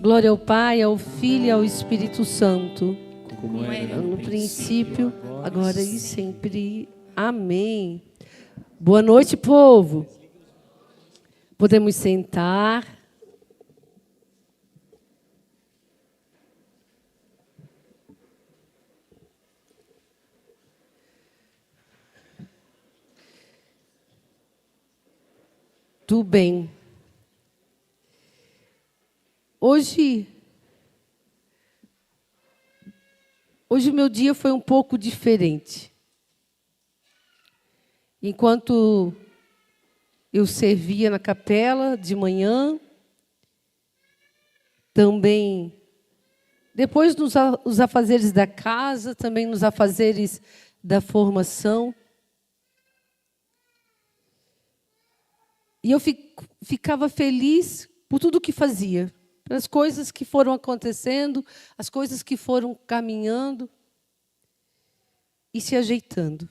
Glória ao Pai, ao Filho e ao Espírito Santo, como era no princípio, agora e sempre. Amém. Boa noite, povo. Podemos sentar. Tudo bem. Hoje o meu dia foi um pouco diferente. Enquanto eu servia na capela de manhã, também, depois nos afazeres da casa, também nos afazeres da formação. E eu ficava feliz por tudo que fazia, pelas coisas que foram acontecendo, as coisas que foram caminhando e se ajeitando.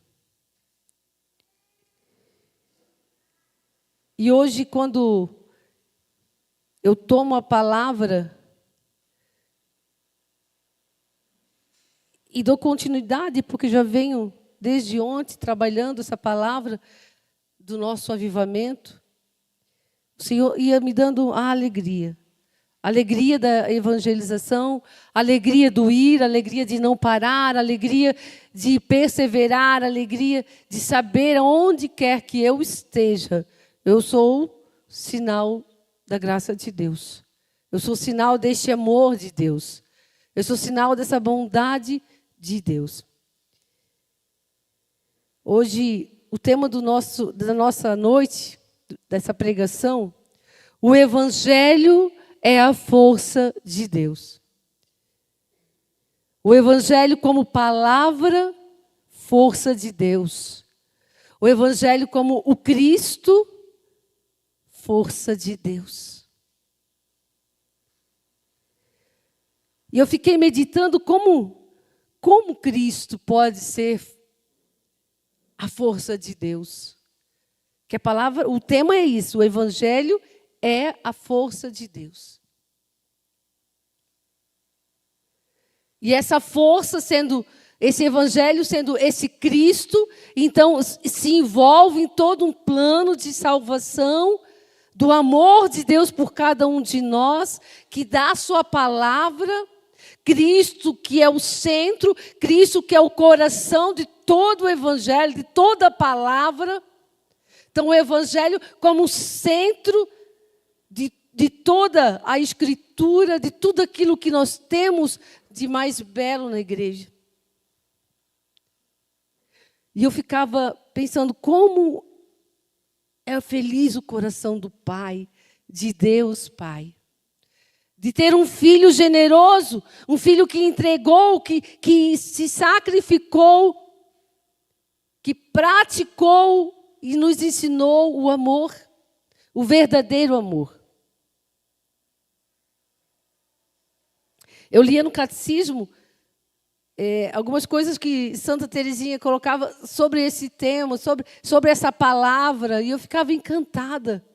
E hoje, quando eu tomo a palavra e dou continuidade, porque já venho desde ontem trabalhando essa palavra do nosso avivamento, o Senhor ia me dando a alegria. Alegria da evangelização, alegria do ir, alegria de não parar, alegria de perseverar, alegria de saber aonde quer que eu esteja, eu sou sinal da graça de Deus. Eu sou sinal deste amor de Deus. Eu sou sinal dessa bondade de Deus. Hoje, o tema da nossa noite, dessa pregação, o Evangelho é a força de Deus. O Evangelho como palavra, força de Deus. O Evangelho como o Cristo, força de Deus. E eu fiquei meditando como Cristo pode ser a força de Deus. Que a palavra, o tema é isso, o Evangelho é a força de Deus. E essa força sendo, esse Evangelho sendo esse Cristo, então se envolve em todo um plano de salvação, do amor de Deus por cada um de nós, que dá a sua palavra, Cristo que é o centro, Cristo que é o coração de todo o Evangelho, de toda a palavra. Então o Evangelho como centro de toda a Escritura, de tudo aquilo que nós temos de mais belo na igreja. E eu ficava pensando como é feliz o coração do Pai, de Deus Pai. De ter um filho generoso, um filho que entregou, que se sacrificou, que praticou e nos ensinou o amor, o verdadeiro amor. Eu lia no catecismo algumas coisas que Santa Teresinha colocava sobre esse tema, sobre essa palavra, e eu ficava encantada.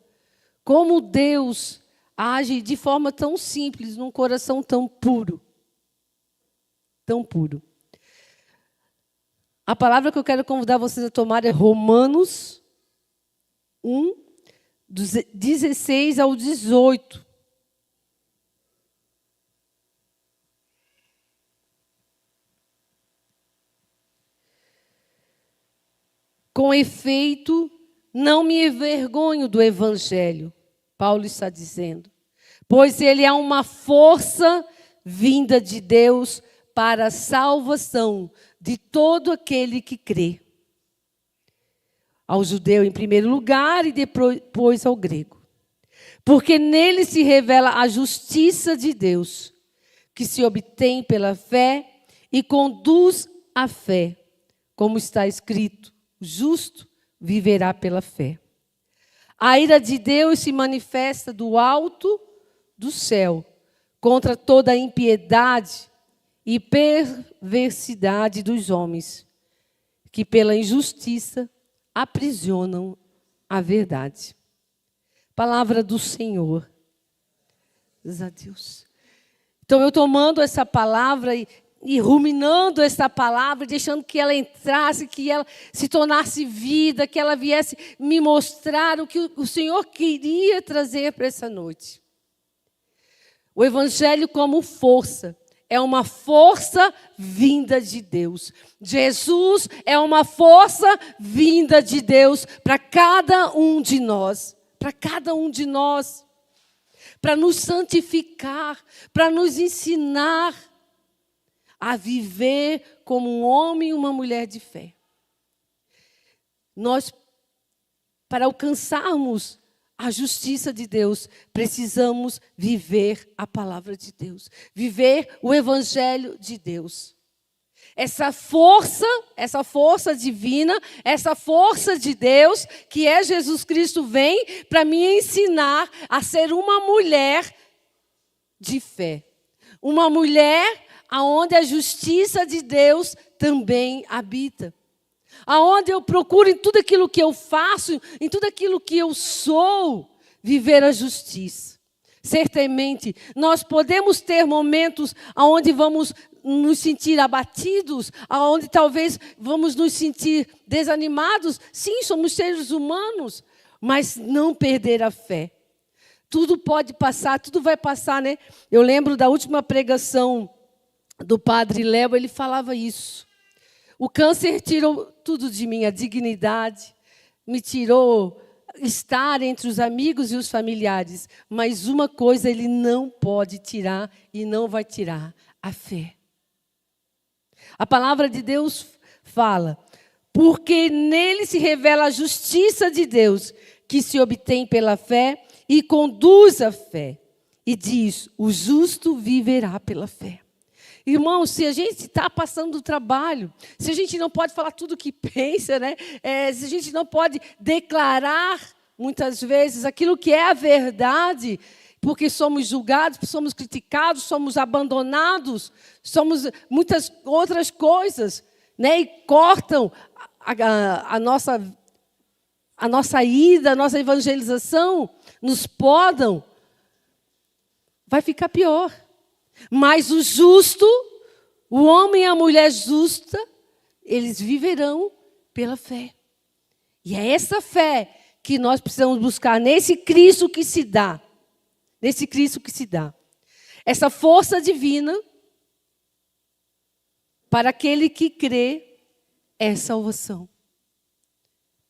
Como Deus age de forma tão simples, num coração tão puro. Tão puro. A palavra que eu quero convidar vocês a tomar é Romanos 1, dos 16 ao 18. Com efeito, não me envergonho do Evangelho, Paulo está dizendo, pois ele é uma força vinda de Deus para a salvação de todo aquele que crê. Ao judeu em primeiro lugar e depois ao grego. Porque nele se revela a justiça de Deus, que se obtém pela fé e conduz à fé, como está escrito. O justo viverá pela fé. A ira de Deus se manifesta do alto do céu contra toda a impiedade e perversidade dos homens, que pela injustiça aprisionam a verdade. Palavra do Senhor. Graças a Deus. Então, eu tomando essa palavra e ruminando essa palavra, deixando que ela entrasse, que ela se tornasse vida, que ela viesse me mostrar o que o Senhor queria trazer para essa noite. O Evangelho como força. É uma força vinda de Deus. Jesus é uma força vinda de Deus para cada um de nós. Para cada um de nós. Para nos santificar, para nos ensinar a viver como um homem e uma mulher de fé. Nós, para alcançarmos a justiça de Deus, precisamos viver a palavra de Deus, viver o Evangelho de Deus. Essa força divina, essa força de Deus, que é Jesus Cristo, vem para me ensinar a ser uma mulher de fé. Uma mulher aonde a justiça de Deus também habita. Aonde eu procuro em tudo aquilo que eu faço, em tudo aquilo que eu sou, viver a justiça. Certamente, nós podemos ter momentos onde vamos nos sentir abatidos, onde talvez vamos nos sentir desanimados. Sim, somos seres humanos, mas não perder a fé. Tudo pode passar, tudo vai passar, né? Eu lembro da última pregação do Padre Léo, ele falava isso. O câncer tirou tudo de mim, a dignidade, me tirou estar entre os amigos e os familiares. Mas uma coisa ele não pode tirar e não vai tirar, a fé. A palavra de Deus fala, porque nele se revela a justiça de Deus, que se obtém pela fé e conduz à fé. E diz, o justo viverá pela fé. Irmãos, se a gente está passando do trabalho, se a gente não pode falar tudo o que pensa, né? Se a gente não pode declarar, muitas vezes, aquilo que é a verdade, porque somos julgados, somos criticados, somos abandonados, somos muitas outras coisas, né? E cortam a nossa ida, a nossa evangelização, nos podam, vai ficar pior. Mas o justo, o homem e a mulher justa, eles viverão pela fé. E é essa fé que nós precisamos buscar nesse Cristo que se dá. Nesse Cristo que se dá. Essa força divina, para aquele que crê, é salvação.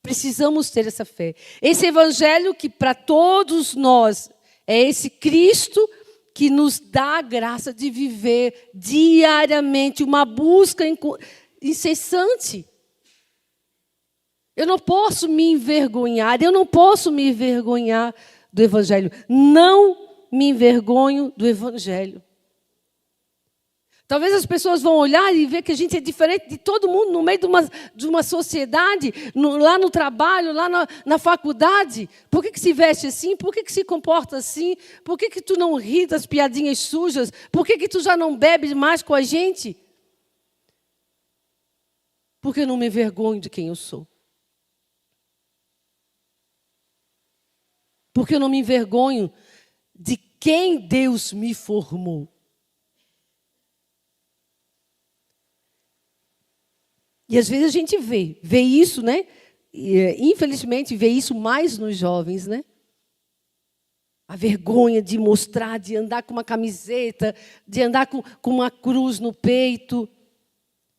Precisamos ter essa fé. Esse evangelho que para todos nós é esse Cristo que nos dá a graça de viver diariamente uma busca incessante. Eu não posso me envergonhar do Evangelho. Não me envergonho do Evangelho. Talvez as pessoas vão olhar e ver que a gente é diferente de todo mundo no meio de uma sociedade, lá no trabalho, lá na faculdade. Por que se veste assim? Por que se comporta assim? Por que tu não ri das piadinhas sujas? Por que tu já não bebe mais com a gente? Porque eu não me envergonho de quem eu sou. Porque eu não me envergonho de quem Deus me formou. E às vezes a gente vê isso, né? E, infelizmente, vê isso mais nos jovens, né? A vergonha de mostrar, de andar com uma camiseta, de andar com uma cruz no peito,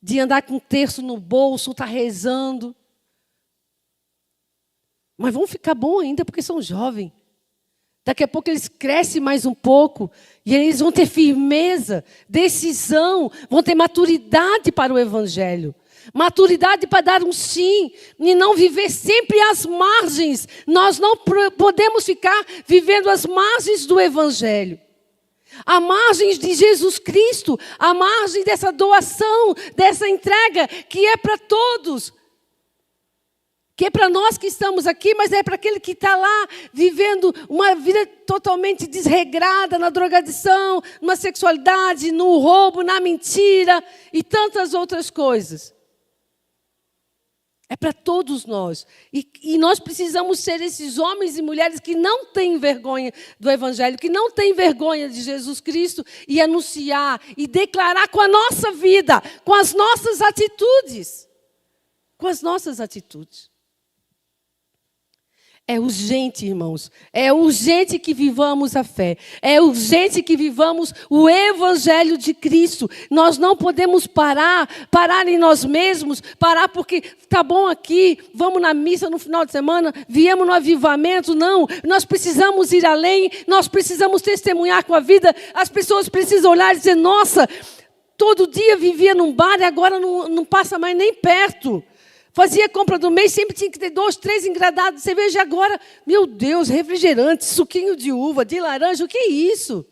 de andar com um terço no bolso, estar rezando. Mas vão ficar bom ainda porque são jovens. Daqui a pouco eles crescem mais um pouco e eles vão ter firmeza, decisão, vão ter maturidade para o Evangelho. Maturidade para dar um sim e não viver sempre às margens. Nós não podemos ficar vivendo às margens do Evangelho. À margem de Jesus Cristo, à margem dessa doação, dessa entrega que é para todos. Que é para nós que estamos aqui, mas é para aquele que está lá vivendo uma vida totalmente desregrada na drogadição, na sexualidade, no roubo, na mentira e tantas outras coisas. É para todos nós. E nós precisamos ser esses homens e mulheres que não têm vergonha do Evangelho, que não têm vergonha de Jesus Cristo, e anunciar e declarar com a nossa vida, com as nossas atitudes. Com as nossas atitudes. É urgente, irmãos. É urgente que vivamos a fé. É urgente que vivamos o Evangelho de Cristo. Nós não podemos parar em nós mesmos, parar porque está bom aqui, vamos na missa no final de semana, viemos no avivamento. Não, nós precisamos ir além, nós precisamos testemunhar com a vida. As pessoas precisam olhar e dizer, nossa, todo dia vivia num bar e agora não passa mais nem perto. Fazia compra do mês, sempre tinha que ter 2, 3 engradados de cerveja. Agora, meu Deus, refrigerante, suquinho de uva, de laranja, o que é isso?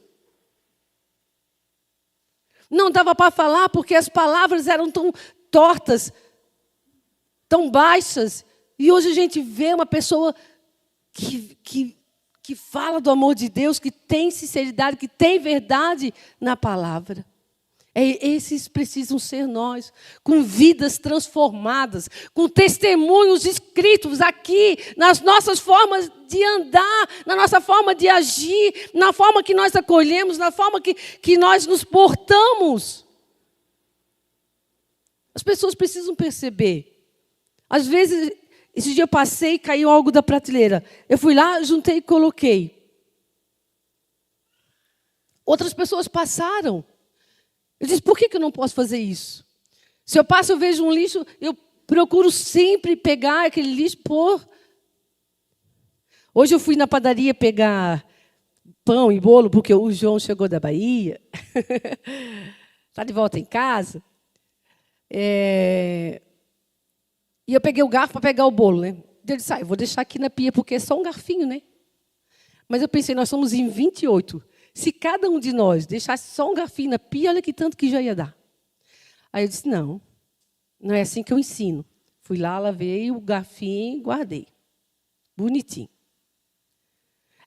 Não dava para falar porque as palavras eram tão tortas, tão baixas. E hoje a gente vê uma pessoa que fala do amor de Deus, que tem sinceridade, que tem verdade na palavra. Esses precisam ser nós, com vidas transformadas, com testemunhos escritos aqui, nas nossas formas de andar, na nossa forma de agir, na forma que nós acolhemos, na forma que nós nos portamos. As pessoas precisam perceber. Às vezes, esse dia eu passei e caiu algo da prateleira. Eu fui lá, juntei e coloquei. Outras pessoas passaram. Eu disse, por que eu não posso fazer isso? Se eu passo, eu vejo um lixo, eu procuro sempre pegar aquele lixo, pôr. Hoje eu fui na padaria pegar pão e bolo, porque o João chegou da Bahia. Está de volta em casa. E eu peguei o garfo para pegar o bolo, né? Eu disse, eu vou deixar aqui na pia, porque é só um garfinho, né? Mas eu pensei, nós somos em 28. Se cada um de nós deixasse só um garfinho na pia, olha que tanto que já ia dar. Aí eu disse, não é assim que eu ensino. Fui lá, lavei o garfinho e guardei. Bonitinho.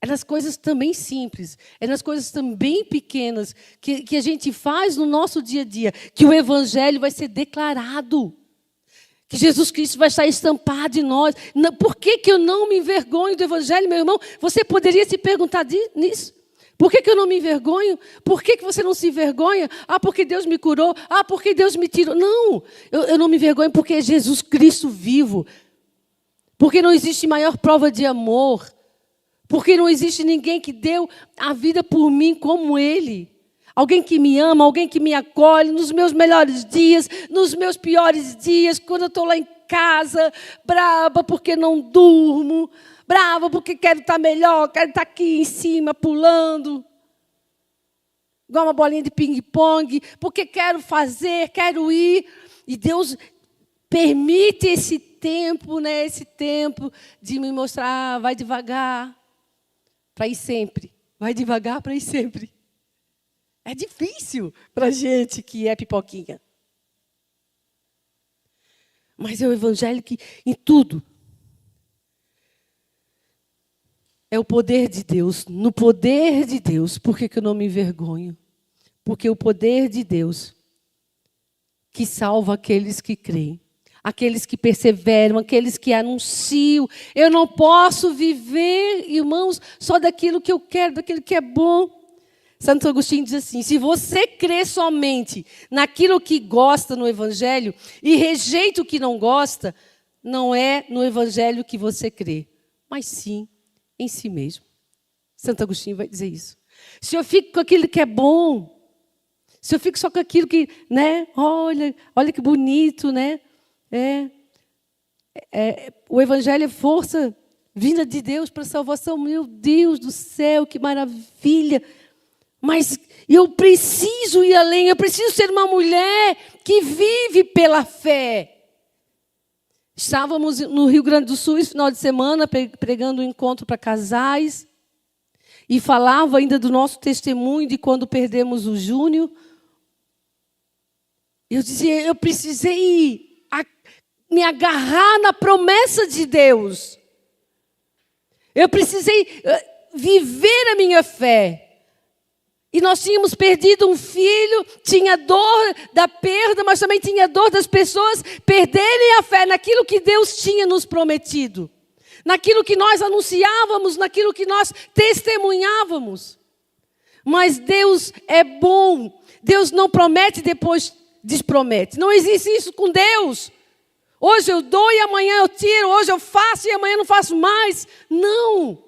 É nas coisas também simples, é nas coisas também pequenas que a gente faz no nosso dia a dia, que o Evangelho vai ser declarado. Que Jesus Cristo vai estar estampado em nós. Por que eu não me envergonho do Evangelho, meu irmão? Você poderia se perguntar nisso? Por que eu não me envergonho? Por que você não se envergonha? Porque Deus me curou. Porque Deus me tirou. Não, eu não me envergonho porque é Jesus Cristo vivo. Porque não existe maior prova de amor. Porque não existe ninguém que deu a vida por mim como Ele. Alguém que me ama, alguém que me acolhe nos meus melhores dias, nos meus piores dias, quando eu estou lá em casa, brava porque não durmo, brava porque quero estar melhor, quero estar aqui em cima, pulando, igual uma bolinha de ping-pong, porque quero fazer, quero ir. E Deus permite esse tempo, né, esse tempo de me mostrar, vai devagar, para ir sempre. Vai devagar para ir sempre. É difícil para a gente que é pipoquinha. Mas é o Evangelho que, em tudo, é o poder de Deus. No poder de Deus, por que eu não me envergonho? Porque o poder de Deus que salva aqueles que creem, aqueles que perseveram, aqueles que anunciam. Eu não posso viver, irmãos, só daquilo que eu quero, daquilo que é bom. Santo Agostinho diz assim, se você crê somente naquilo que gosta no Evangelho e rejeita o que não gosta, não é no Evangelho que você crê, mas sim em si mesmo. Santo Agostinho vai dizer isso. Se eu fico com aquilo que é bom, se eu fico só com aquilo que, né, olha que bonito, né? O Evangelho é força vinda de Deus para a salvação. Meu Deus do céu, que maravilha! Mas eu preciso ir além, eu preciso ser uma mulher que vive pela fé. Estávamos no Rio Grande do Sul esse final de semana, pregando um encontro para casais, e falava ainda do nosso testemunho de quando perdemos o Júnior. Eu dizia, eu precisei me agarrar na promessa de Deus. Eu precisei viver a minha fé. E nós tínhamos perdido um filho, tinha dor da perda, mas também tinha dor das pessoas perderem a fé naquilo que Deus tinha nos prometido. Naquilo que nós anunciávamos, naquilo que nós testemunhávamos. Mas Deus é bom. Deus não promete e depois despromete. Não existe isso com Deus. Hoje eu dou e amanhã eu tiro. Hoje eu faço e amanhã não faço mais. Não.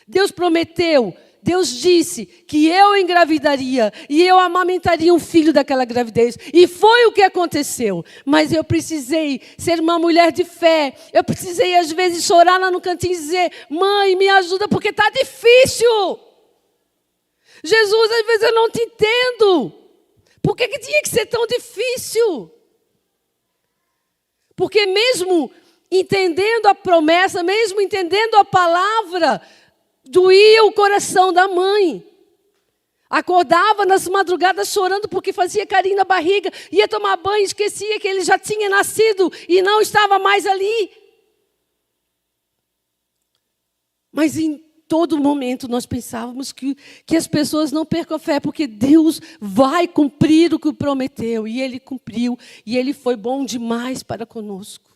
Deus prometeu. Deus disse que eu engravidaria e eu amamentaria um filho daquela gravidez. E foi o que aconteceu. Mas eu precisei ser uma mulher de fé. Eu precisei, às vezes, chorar lá no cantinho e dizer: mãe, me ajuda porque está difícil. Jesus, às vezes eu não te entendo. Por que tinha que ser tão difícil? Porque mesmo entendendo a promessa, mesmo entendendo a palavra, doía o coração da mãe. Acordava nas madrugadas chorando porque fazia carinho na barriga, ia tomar banho, esquecia que ele já tinha nascido e não estava mais ali. Mas em todo momento nós pensávamos que as pessoas não percam a fé, porque Deus vai cumprir o que prometeu. E Ele cumpriu, e Ele foi bom demais para conosco.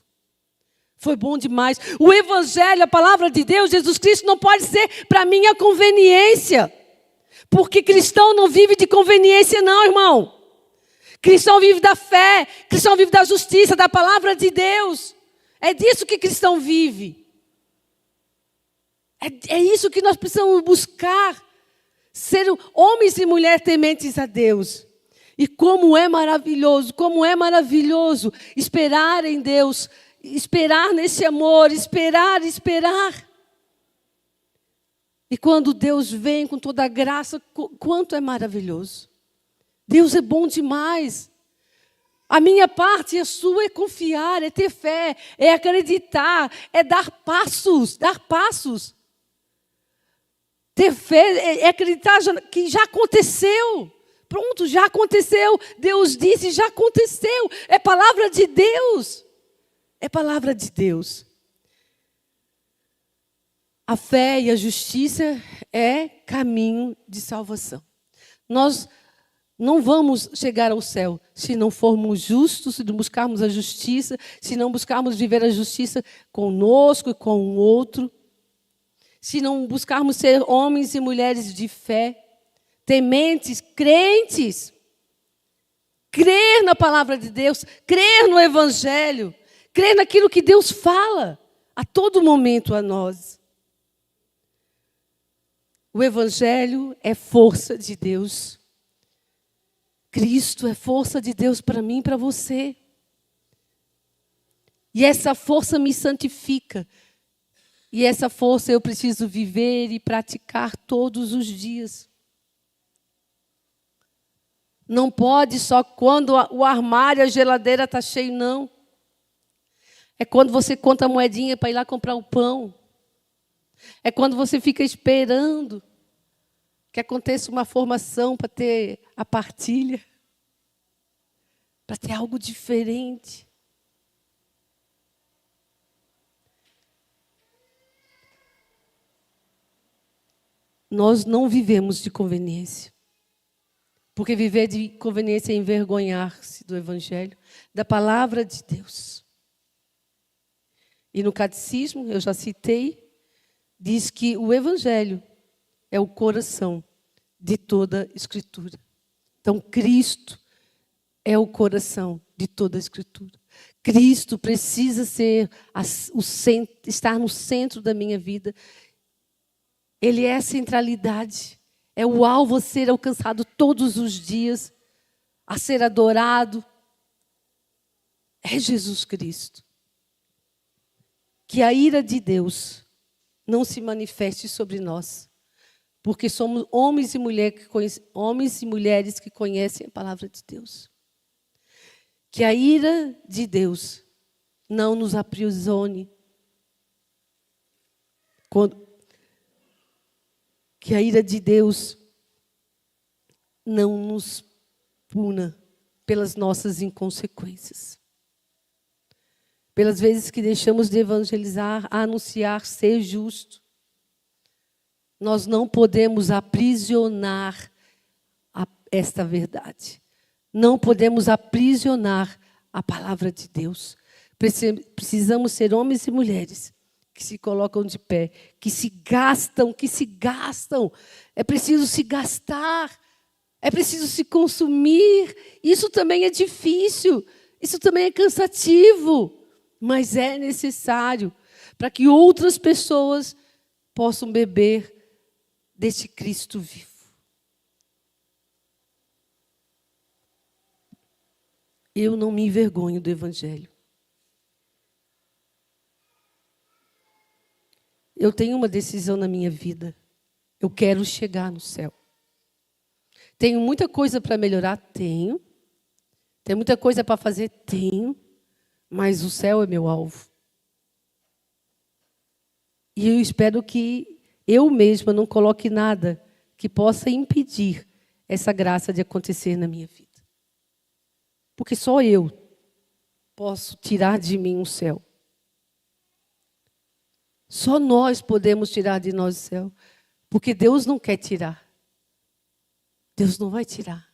Foi bom demais. O Evangelho, a palavra de Deus, Jesus Cristo, não pode ser para minha conveniência. Porque cristão não vive de conveniência não, irmão. Cristão vive da fé, cristão vive da justiça, da palavra de Deus. É disso que cristão vive. É isso que nós precisamos buscar. Ser homens e mulheres tementes a Deus. E como é maravilhoso esperar em Deus, esperar nesse amor, esperar. E quando Deus vem com toda a graça, quanto é maravilhoso. Deus é bom demais. A minha parte e a sua é confiar, é ter fé, é acreditar, é dar passos. Ter fé é acreditar que já aconteceu. Pronto, já aconteceu. Deus disse, já aconteceu. É palavra de Deus. É palavra de Deus. A fé e a justiça é caminho de salvação. Nós não vamos chegar ao céu se não formos justos, se não buscarmos a justiça, se não buscarmos viver a justiça conosco e com o outro, se não buscarmos ser homens e mulheres de fé, tementes, crentes, crer na palavra de Deus, crer no Evangelho, crer naquilo que Deus fala a todo momento a nós. O Evangelho é força de Deus. Cristo é força de Deus para mim e para você. E essa força me santifica. E essa força eu preciso viver e praticar todos os dias. Não pode só quando o armário, a geladeira está cheio, não. É quando você conta a moedinha para ir lá comprar o pão. É quando você fica esperando que aconteça uma formação para ter a partilha, para ter algo diferente. Nós não vivemos de conveniência. Porque viver de conveniência é envergonhar-se do Evangelho, da palavra de Deus. E no catecismo, eu já citei, diz que o Evangelho é o coração de toda a Escritura. Então, Cristo é o coração de toda a Escritura. Cristo precisa ser estar no centro da minha vida. Ele é a centralidade. É o alvo a ser alcançado todos os dias, a ser adorado. É Jesus Cristo. Que a ira de Deus não se manifeste sobre nós, porque somos homens e mulheres que conhecem a palavra de Deus. Que a ira de Deus não nos aprisione. Que a ira de Deus não nos puna pelas nossas inconsequências. Pelas vezes que deixamos de evangelizar, anunciar, ser justo. Nós não podemos aprisionar esta verdade. Não podemos aprisionar a palavra de Deus. Precisamos ser homens e mulheres que se colocam de pé, que se gastam. É preciso se gastar, é preciso se consumir. Isso também é difícil, isso também é cansativo, mas é necessário para que outras pessoas possam beber deste Cristo vivo. Eu não me envergonho do Evangelho. Eu tenho uma decisão na minha vida. Eu quero chegar no céu. Tenho muita coisa para melhorar? Tenho. Tem muita coisa para fazer? Tenho. Mas o céu é meu alvo. E eu espero que eu mesma não coloque nada que possa impedir essa graça de acontecer na minha vida. Porque só eu posso tirar de mim o céu. Só nós podemos tirar de nós o céu. Porque Deus não quer tirar. Deus não vai tirar.